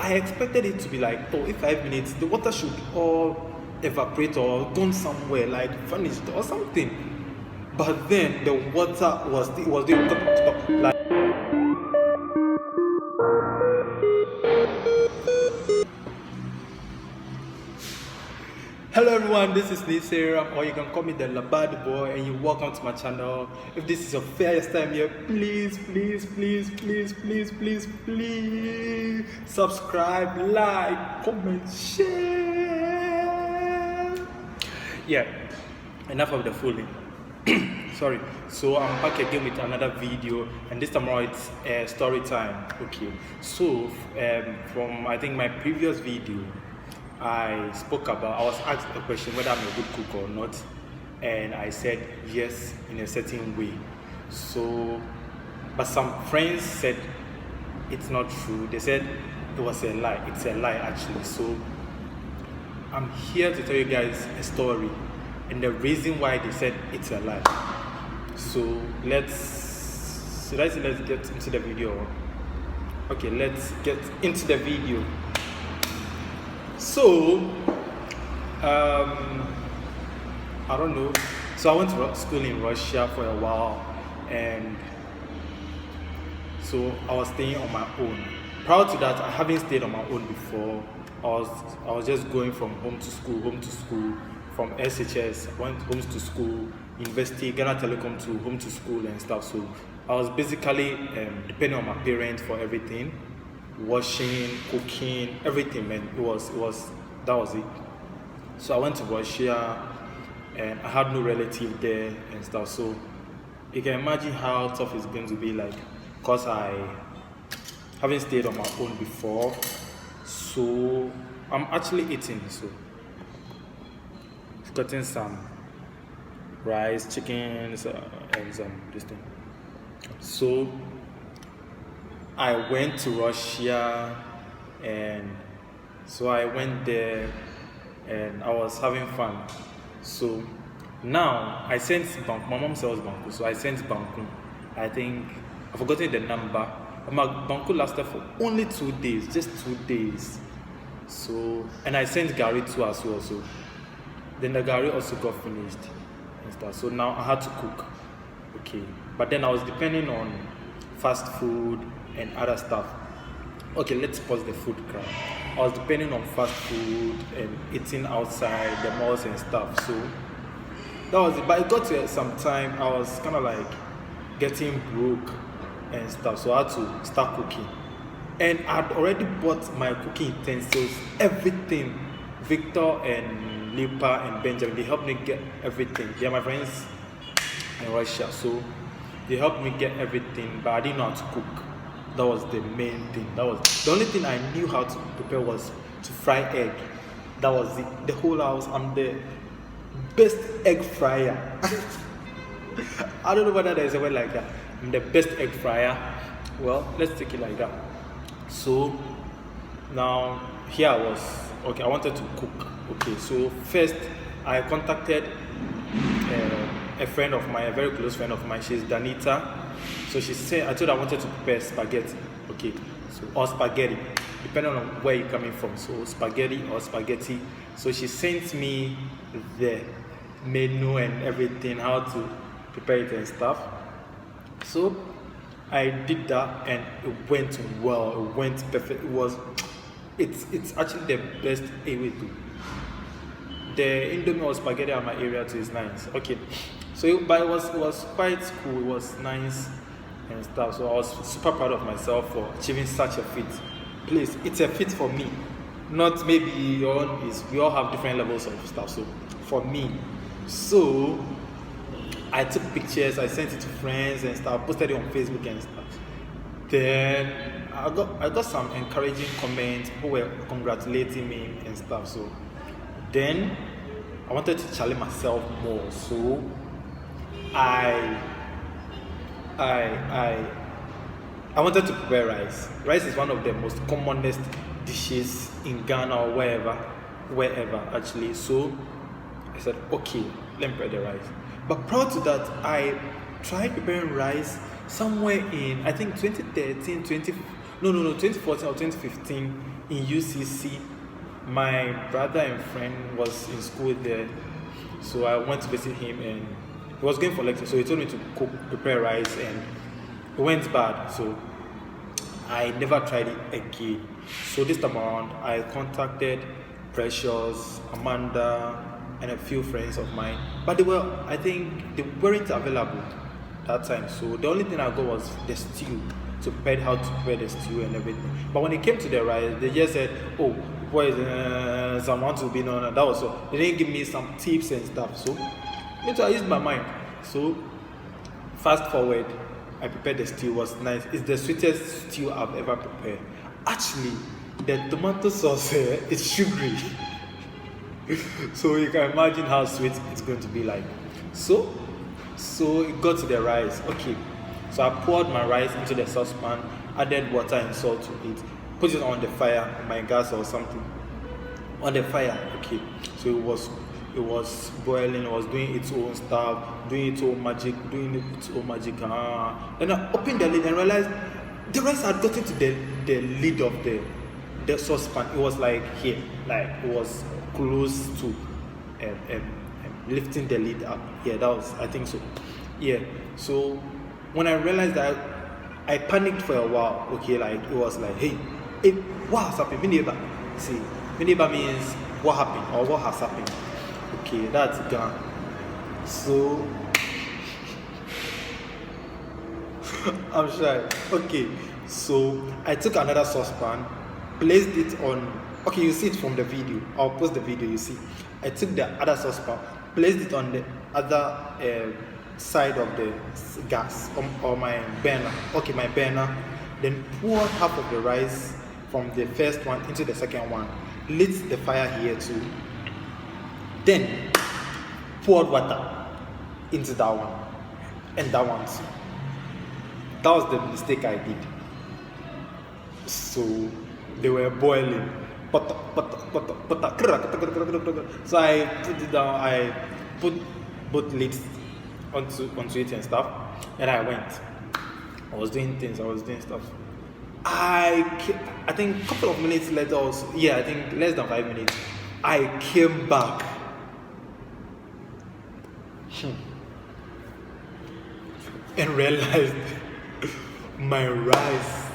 I expected it to be like, oh, in 5 minutes the water should all evaporate or gone somewhere, like vanished or something. But then the water was doing like. Hello everyone, this is Nisera, or you can call me the LABADI boy, and you're welcome to my channel. If this is your first time here, please subscribe, like, comment, share. Yeah, enough of the fooling. Sorry. So I'm back again with another video, and this time around it's story time. Okay, so from I think my previous video, I was asked a question whether I'm a good cook or not, and I said yes in a certain way. So, but some friends said it's not true. They said it was a lie. It's a lie actually. So I'm here to tell you guys a story and the reason why they said it's a lie. So let's get into the video. Okay, let's get into the video. So, I don't know. So I went to school in Russia for a while, and so I was staying on my own. Prior to that, I haven't stayed on my own before. I was just going from home to school, from SHS, went home to school, university, Ghana Telecom to home to school and stuff. So I was basically depending on my parents for everything. Washing, cooking, everything, man. That was it. So I went to Russia and I had no relative there and stuff. So you can imagine how tough it's going to be, like, because I haven't stayed on my own before. So I'm actually eating, so getting some rice, chickens, and some this thing. So I went to Russia, and so I went there and I was having fun. So now I sent Banku. My mom sells Banku, so I sent Banku. I think I've forgotten the number. My Banku lasted for only 2 days, just 2 days. So, and I sent Gary too as well. So then the Gary also got finished and stuff. So now I had to cook. Okay, but then I was depending on fast food and other stuff. Okay, let's pause the food crowd. I was depending on fast food and eating outside the malls and stuff. So that was it. But it got to some time I was kind of like getting broke and stuff. So I had to start cooking. And I'd already bought my cooking utensils, everything. Victor and Lipa and Benjamin, they helped me get everything. They are my friends in Russia. So they helped me get everything, but I didn't know how to cook. That was the main thing. That was the only thing I knew how to prepare, was to fry egg. That was it. The whole house. I'm the best egg fryer. I don't know whether there's a word like that. I'm the best egg fryer. Well, let's take it like that. So now here I was. Okay, I wanted to cook. Okay, so first I contacted a friend of mine, a very close friend of mine. She's Danita. So she said, I told her I wanted to prepare spaghetti. Okay, so or spaghetti, depending on where you're coming from. So spaghetti or spaghetti. So she sent me the menu and everything, how to prepare it and stuff. So I did that and it went well. It went perfect. It's actually the best way to. The Indomie or spaghetti at my area too is nice. Okay, so but it was quite cool. It was nice and stuff. So I was super proud of myself for achieving such a feat. Please, it's a feat for me. Not maybe your own is. We all have different levels of stuff. So for me, so I took pictures. I sent it to friends and stuff. Posted it on Facebook and stuff. Then I got some encouraging comments. People were congratulating me and stuff. So then I wanted to challenge myself more, so I wanted to prepare rice. Rice is one of the most commonest dishes in Ghana or wherever actually. So I said, okay, let me prepare the rice. But prior to that, I tried preparing rice somewhere in, I think 2013, no, 2014 or 2015 in UCC. My brother and friend was in school there, so I went to visit him, and he was going for lecture. So he told me to prepare rice, and it went bad. So I never tried it again. So this time around, I contacted Precious, Amanda, and a few friends of mine, but I think they weren't available that time. So the only thing I got was the stew, to prepare how to prepare the stew and everything. But when it came to the rice, they just said, "Oh, boys, someone to be known." That was all. They didn't give me some tips and stuff. So me too, I used my mind. So fast forward, I prepared the stew. It was nice. It's the sweetest stew I've ever prepared. Actually, the tomato sauce is sugary. So you can imagine how sweet it's going to be like. So it got to the rice. Okay, so I poured my rice into the saucepan, added water and salt to it, put it on the fire, on my gas or something, on the fire. Okay, so it was boiling, it was doing its own stuff, doing its own magic. Then I opened the lid and realized the rice had gotten to the lid of the saucepan. It was like here, like it was close to lifting the lid up. Yeah, that was, I think so. Yeah, so when I realized that, I panicked for a while. Okay, like it was like, hey, what has happened? Mineba. See, Mineba means what happened or what has happened. Okay, that's gone. So I'm shy. Okay, so I took another saucepan, placed it on. Okay, you see it from the video. I'll post the video. You see, I took the other saucepan, placed it on the other side of the gas or my burner. Okay, my burner. Then poured half of the rice from the first one into the second one. Lit the fire here too. Then poured water into that one and that one too. That was the mistake I did. So they were boiling. So I put it down. I put both lids onto it and stuff, and I went. I was doing stuff. I think a couple of minutes later, also, I think less than 5 minutes, I came back. And realized my rice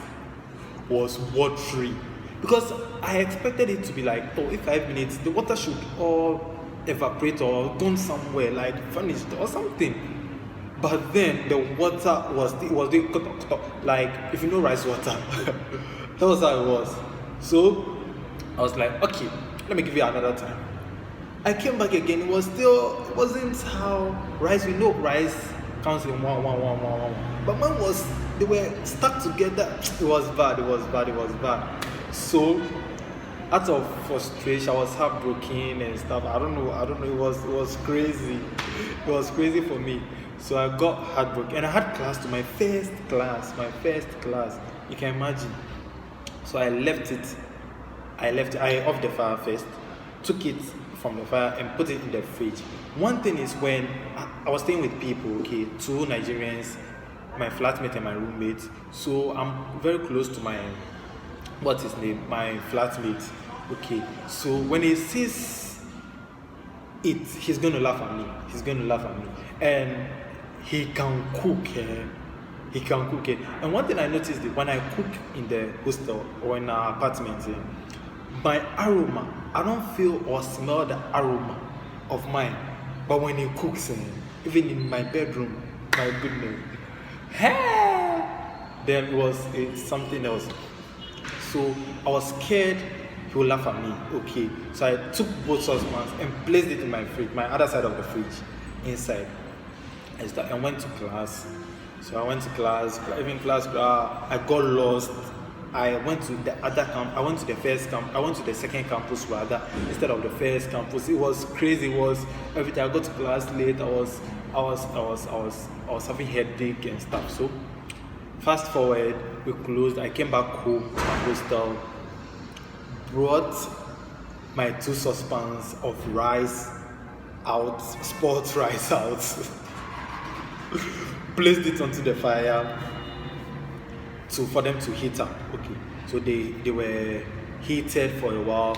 was watery, because I expected it to be like, in 5 minutes the water should all evaporate or gone somewhere, like vanished or something. But then the water was doing like, if you know rice water. That was how it was. So I was like, okay, let me give you another time. I came back again. It wasn't how rice, we know rice counts in one. But mine they were stuck together. It was bad. So out of frustration, I was heartbroken and stuff. I don't know. It was crazy. It was crazy for me. So I got heartbroken, and I had class, my first class. You can imagine. So I left it. I off the fire first, took it from the fire and put it in the fridge. One thing is, when I was staying with people, okay, 2 Nigerians, my flatmate and my roommate. So I'm very close to my flatmate. Okay, so when he sees it, he's going to laugh at me. And he can cook. And one thing I noticed is, when I cook in the hostel or in our apartment, my aroma, I don't feel or smell the aroma of mine. But when he cooks, even in my bedroom, my goodness, then it's something else. So I was scared he would laugh at me. Okay, so I took both saucepans and placed it in my fridge, my other side of the fridge, inside. I went to class. So I went to class. Even class, I got lost. I went to the other camp. I went to the first camp. I went to the second campus rather, instead of the first campus. It was crazy. It was everything. I got to class late. I was having headache and stuff. So fast forward, we closed. I came back home to my hostel, brought my 2 saucepans of rice out, sport rice out, placed it onto the fire, for them to heat up. Okay, so they were heated for a while.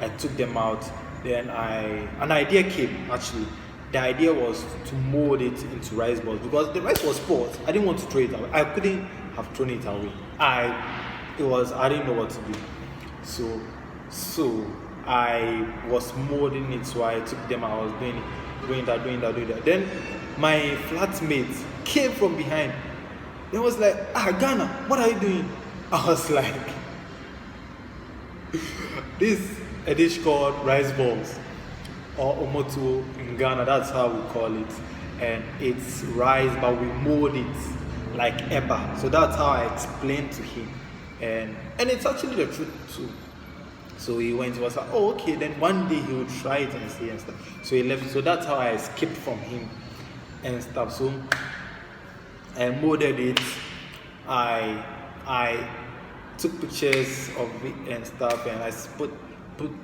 I took them out. Then an idea came actually. The idea was to mold it into rice balls because the rice was spoiled. I didn't want to throw it away. I couldn't have thrown it away. I didn't know what to do. So I was molding it. So I took them. I was doing that. Then my flatmate came from behind. He was like, Ghana, what are you doing? I was like, this is a dish called rice balls or omoto in Ghana. That's how we call it. And it's rice, but we mold it like eba. So that's how I explained to him. And it's actually the truth too. So he went, he was like, oh, okay, then one day he would try it and see and stuff. So he left. So that's how I escaped from him and stuff. So I molded it. I took pictures of it and stuff, and I put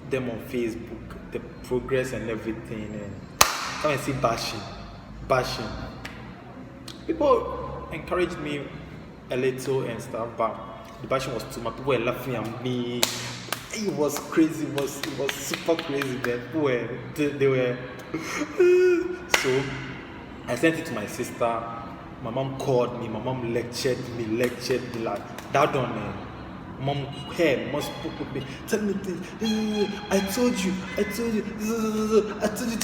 them on Facebook, the progress and everything, and come and see bashing. People encouraged me a little and stuff, but the bashing was too much. People were laughing at me. It was crazy. It was super crazy. They were. So I sent it to my sister. My mom called me. My mom lectured me like that on mom hair must spoke with me. Tell me things. I told you to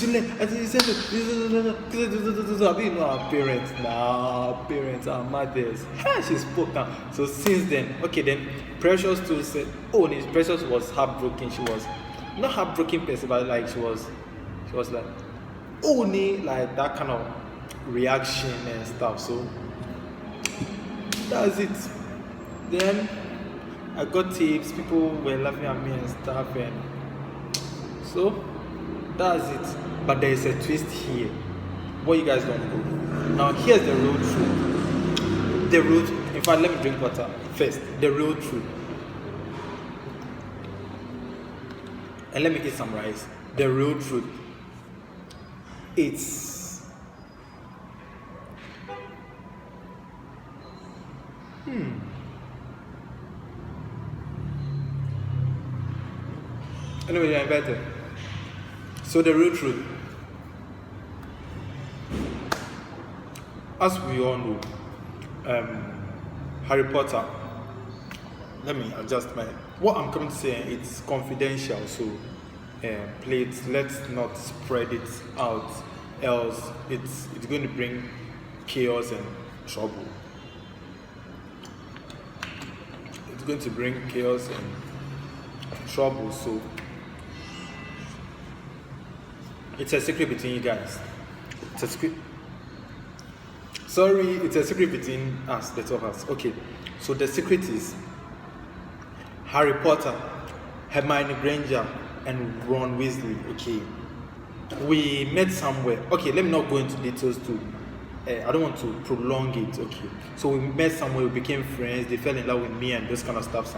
learn. I told you send it. I mean, our parents now. Parents are mothers. She spoke now. So since then, okay, then Precious too said, oh, Precious was heartbroken. She was not heartbroken person, but like she was like, oh, like that kind of reaction and stuff. So that's it. Then I got tips, people were laughing at me and stuff, and so that's it. But there is a twist here. What you guys don't know. Now here's the real truth. In fact, let me drink water first. The real truth. And let me eat some rice. The real truth. It's Anyway, I'm better. So the real truth, as we all know, Harry Potter. Let me adjust what I'm coming to say. It's confidential, so please let's not spread it out, else it's going to bring chaos and trouble. It's going to bring chaos and trouble. So it's a secret between you guys. It's a secret. Sorry, it's a secret between us, the two of us. Okay, so the secret is Harry Potter, Hermione Granger, and Ron Weasley. Okay, we met somewhere. Okay, let me not go into details too. I don't want to prolong it. Okay, so we met somewhere, we became friends. They fell in love with me and those kind of stuff.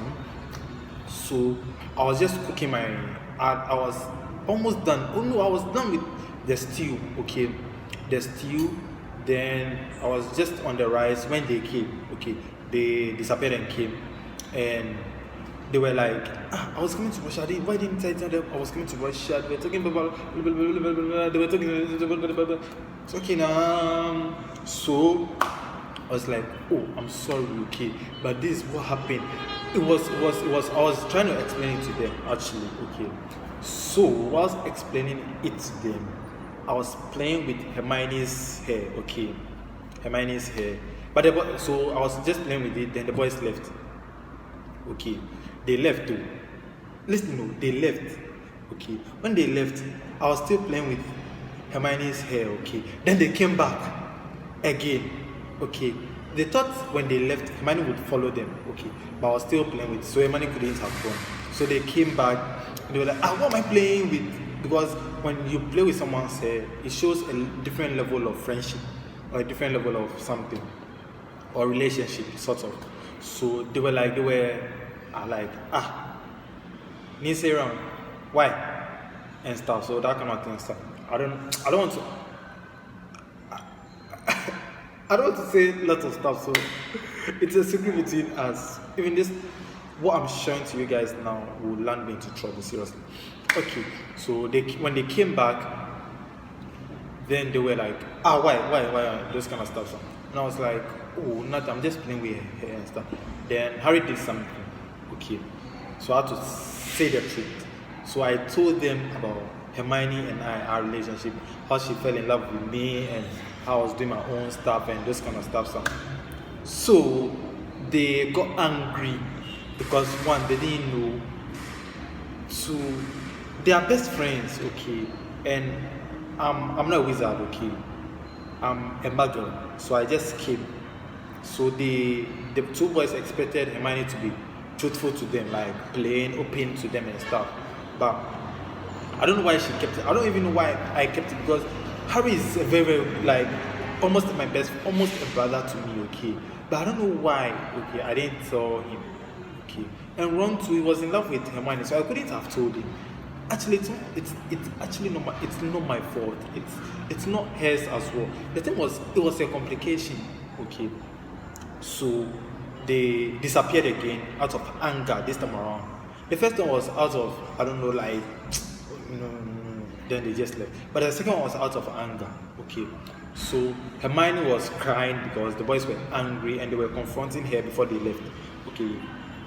So I was just cooking I was almost done. Oh no, I was done with the stew. Okay, the stew. Then I was just on the rice when they came. Okay, they disappeared and came, and they were like, I was coming to Russia. Why didn't I tell them I was coming to Russia? They were talking about they were talking so I was like, oh, I'm sorry, okay, but this is what happened. It was I was trying to explain it to them actually. Okay, so whilst explaining it to them, I was playing with Hermione's hair. Okay, Hermione's hair, but so I was just playing with it. Then the boys left. Okay, they left too. Listen, no, they left. Okay, when they left, I was still playing with Hermione's hair. Okay, then they came back again. Okay, they thought when they left, Hermione would follow them. Okay, but I was still playing with, so Hermione couldn't have gone. So they came back. They were like, what am I playing with? Because when you play with someone's hair, it shows a different level of friendship or a different level of something or relationship, sort of. So they were like, Nisera, why? And stuff. So that kind of thing stuff. I don't want to I don't want to say lots of stuff. So It's a secret between us. Even this, what I'm showing to you guys now will land me into trouble, seriously. Okay, so when they came back, then they were like, why, those kind of stuff. And I was like, oh, nothing, I'm just playing with her and stuff. Then Harry did something, okay. So I had to say the truth. So I told them about Hermione and our relationship, how she fell in love with me, and how I was doing my own stuff and those kind of stuff. So they got angry because one, they didn't know. Two, they are best friends, okay. And I'm not a wizard, okay. I'm a muggle, so I just came. So the two boys expected Hermione to be truthful to them, like playing open to them and stuff. But I don't know why she kept it. I don't even know why I kept it, because Harry is a very, like, almost my best, almost a brother to me, okay. But I don't know why, okay, I didn't tell him, okay. And Ron too, he was in love with Hermione, so I couldn't have told him. Actually, it's actually not my fault. It's not hers as well. The thing was, it was a complication, okay. So they disappeared again out of anger this time around. The first one was out of, I don't know, like, then they just left. But the second one was out of anger, okay. So Hermione was crying because the boys were angry and they were confronting her before they left, okay,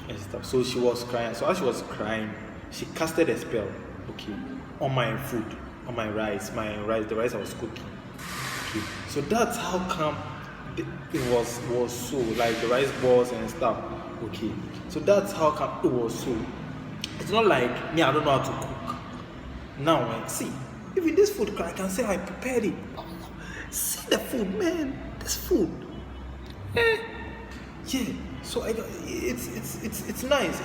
and stuff. So she was crying. So as she was crying, she casted a spell, okay, on my food, on the rice I was cooking, okay. So that's how come it was so, like the rice balls and stuff, okay. So that's how come it was so. It's not like me, I don't know how to cook. Now, see, even this food, I can say I prepared it. See the food, man. This food. Yeah. So it's nice.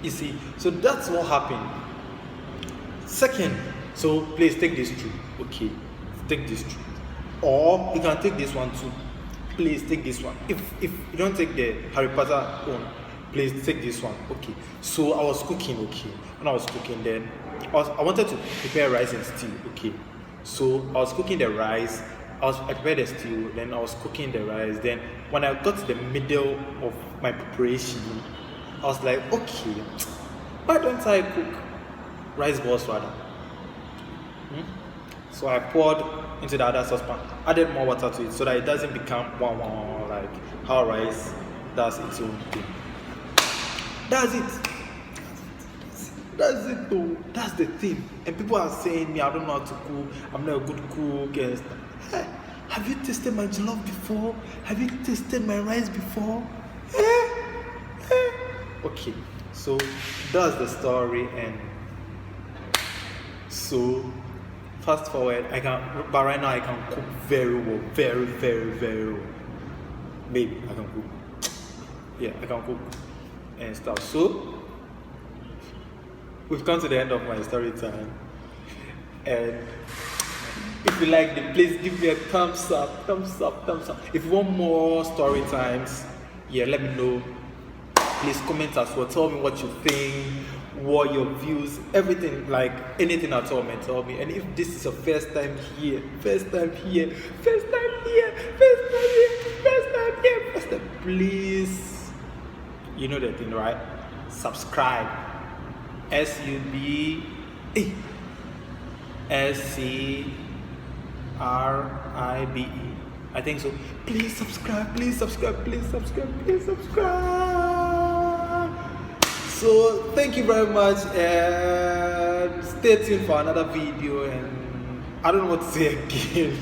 You see. So that's what happened. Second, so please take this too. Okay, take this too. Or you can take this one too. Please take this one. If you don't take the Harry Potter one, please take this one. Okay. So I was cooking. Okay. When I was cooking, then I wanted to prepare rice and stew. Okay. So I was cooking the rice. I prepared the stew. Then I was cooking the rice. Then when I got to the middle of my preparation, I was like, okay, why don't I cook rice balls rather? So I poured into the other saucepan, added more water to it so that it doesn't become like how rice does its own thing. That's it. That's it though. That's the thing. And people are saying me, I don't know how to cook, I'm not a good cook and stuff. Hey, have you tasted my jollof before? Have you tasted my rice before? Okay, so that's the story. And so fast forward, but right now I can cook very well, very well. Maybe I can cook. Yeah, I can cook and stuff. So we've come to the end of my story time. And if you like it, please give me a thumbs up. If you want more story times, let me know. Please comment as well. Tell me what you think, what your views, everything, like anything at all, man. Tell me. And if this is your first time here, please, you know the thing, right? Subscribe. SUBSCRIBE. I think so. Please subscribe. So thank you very much, and stay tuned for another video. And I don't know what to say again.